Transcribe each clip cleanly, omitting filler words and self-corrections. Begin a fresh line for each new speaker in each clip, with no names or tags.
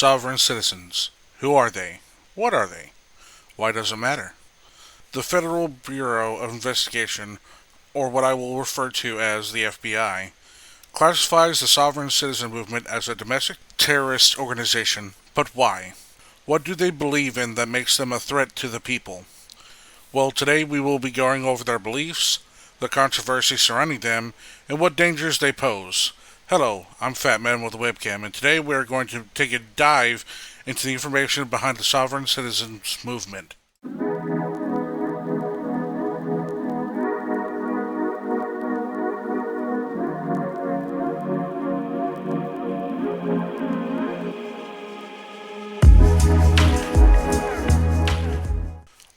Sovereign citizens. Who are they? What are they? Why does it matter? The Federal Bureau of Investigation, or what I will refer to as the FBI, classifies the sovereign citizen movement as a domestic terrorist organization. But why? What do they believe in that makes them a threat to the people? Well, today we will be going over their beliefs, the controversy surrounding them, and what dangers they pose. Hello, I'm Fat Man with a Webcam, and today we are going to take a dive into the information behind the sovereign citizens movement.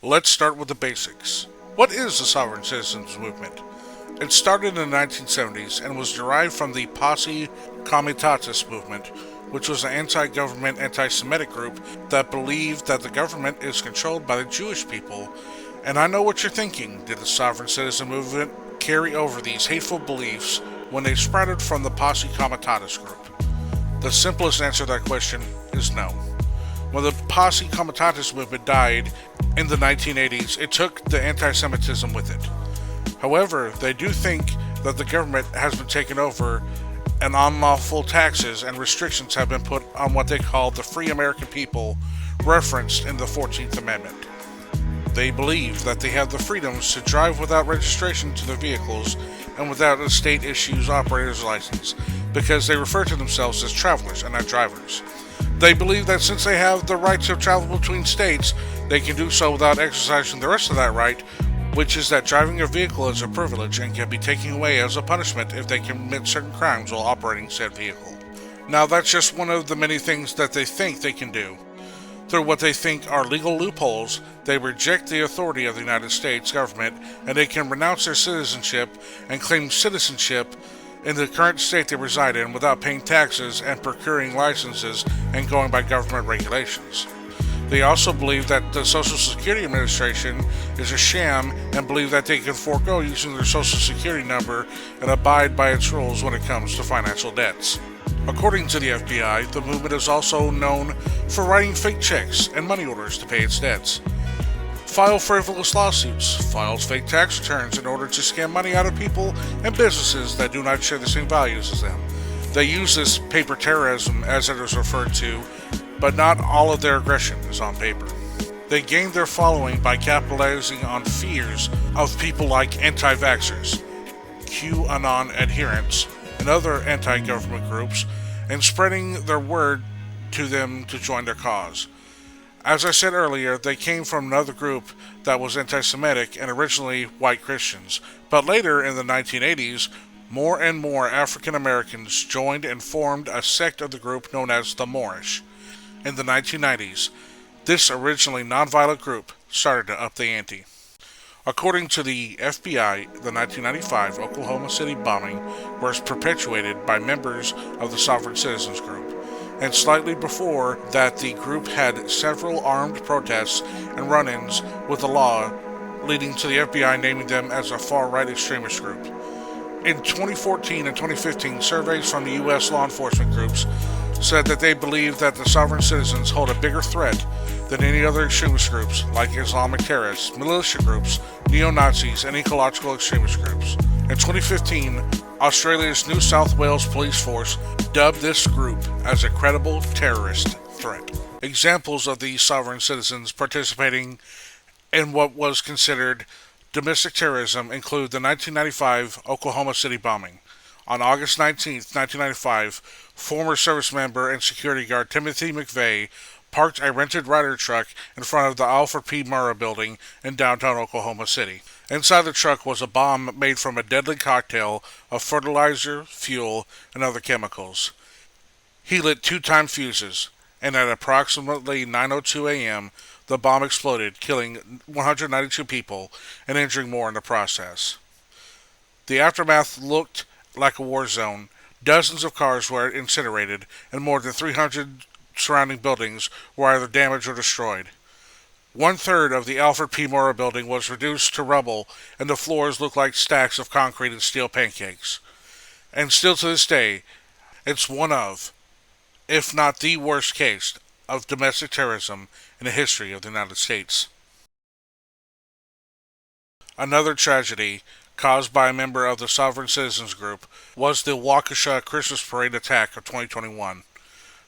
Let's start with the basics. What is the sovereign citizens movement? It started in the 1970s and was derived from the Posse Comitatus movement, which was an anti-government, anti-Semitic group that believed that the government is controlled by the Jewish people. And I know what you're thinking. Did the sovereign citizen movement carry over these hateful beliefs when they sprouted from the Posse Comitatus group? The simplest answer to that question is no. When the Posse Comitatus movement died in the 1980s, it took the anti-Semitism with it. However, they do think that the government has been taken over and unlawful taxes and restrictions have been put on what they call the free American people, referenced in the 14th Amendment. They believe that they have the freedoms to drive without registration to their vehicles and without a state issues operator's license, because they refer to themselves as travelers and not drivers. They believe that since they have the right to travel between states, they can do so without exercising the rest of that right, which is that driving a vehicle is a privilege and can be taken away as a punishment if they commit certain crimes while operating said vehicle. Now, that's just one of the many things that they think they can do. Through what they think are legal loopholes, they reject the authority of the United States government, and they can renounce their citizenship and claim citizenship in the current state they reside in without paying taxes and procuring licenses and going by government regulations. They also believe that the Social Security Administration is a sham and believe that they can forego using their Social Security number and abide by its rules when it comes to financial debts. According to the FBI, the movement is also known for writing fake checks and money orders to pay its debts, file frivolous lawsuits, files fake tax returns in order to scam money out of people and businesses that do not share the same values as them. They use this paper terrorism, as it is referred to, but not all of their aggression is on paper. They gained their following by capitalizing on fears of people like anti-vaxxers, QAnon adherents, and other anti-government groups, and spreading their word to them to join their cause. As I said earlier, they came from another group that was anti-Semitic and originally white Christians, but later in the 1980s, more and more African Americans joined and formed a sect of the group known as the Moorish. In the 1990s, this originally nonviolent group started to up the ante. According to the FBI, the 1995 Oklahoma City bombing was perpetuated by members of the Sovereign Citizens Group, and slightly before that the group had several armed protests and run-ins with the law, leading to the FBI naming them as a far-right extremist group. In 2014 and 2015, surveys from the U.S. law enforcement groups said that they believe that the sovereign citizens hold a bigger threat than any other extremist groups like Islamic terrorists, militia groups, neo-Nazis, and ecological extremist groups. In 2015, Australia's New South Wales Police Force dubbed this group as a credible terrorist threat. Examples of these sovereign citizens participating in what was considered domestic terrorism include the 1995 Oklahoma City bombing. On August 19, 1995, former service member and security guard Timothy McVeigh parked a rented Ryder truck in front of the Alfred P. Murrah building in downtown Oklahoma City. Inside the truck was a bomb made from a deadly cocktail of fertilizer, fuel, and other chemicals. He lit 2-time fuses, and at approximately 9:02 a.m., the bomb exploded, killing 192 people and injuring more in the process. The aftermath looked like a war zone. Dozens of cars were incinerated, and more than 300 surrounding buildings were either damaged or destroyed. 1/3 of the Alfred P. Murrah building was reduced to rubble, and the floors looked like stacks of concrete and steel pancakes. And still to this day, it's one of, if not the worst case, of domestic terrorism in the history of the United States. Another tragedy caused by a member of the Sovereign Citizens Group was the Waukesha Christmas Parade attack of 2021.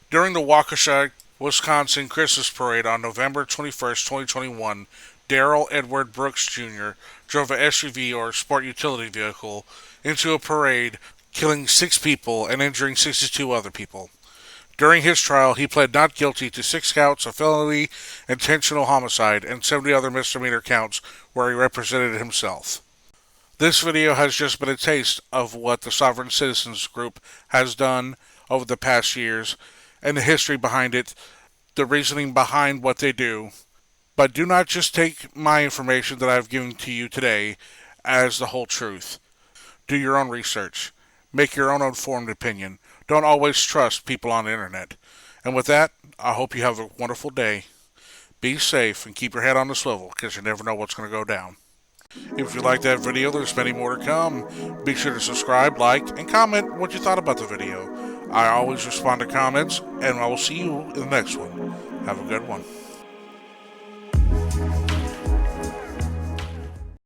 During the Waukesha, Wisconsin Christmas Parade on November 21st, 2021, Darrell Edward Brooks Jr. drove an SUV or sport utility vehicle into a parade, killing 6 people and injuring 62 other people. During his trial, he pled not guilty to 6 counts of felony intentional homicide and 70 other misdemeanor counts where he represented himself. This video has just been a taste of what the Sovereign Citizens Group has done over the past years and the history behind it, the reasoning behind what they do. But do not just take my information that I've given to you today as the whole truth. Do your own research. Make your own informed opinion. Don't always trust people on the internet. And with that, I hope you have a wonderful day. Be safe and keep your head on the swivel because you never know what's going to go down. If you like that video, there's many more to come. Be sure to subscribe, like, and comment what you thought about the video. I always respond to comments, and I will see you in the next one. Have a good one.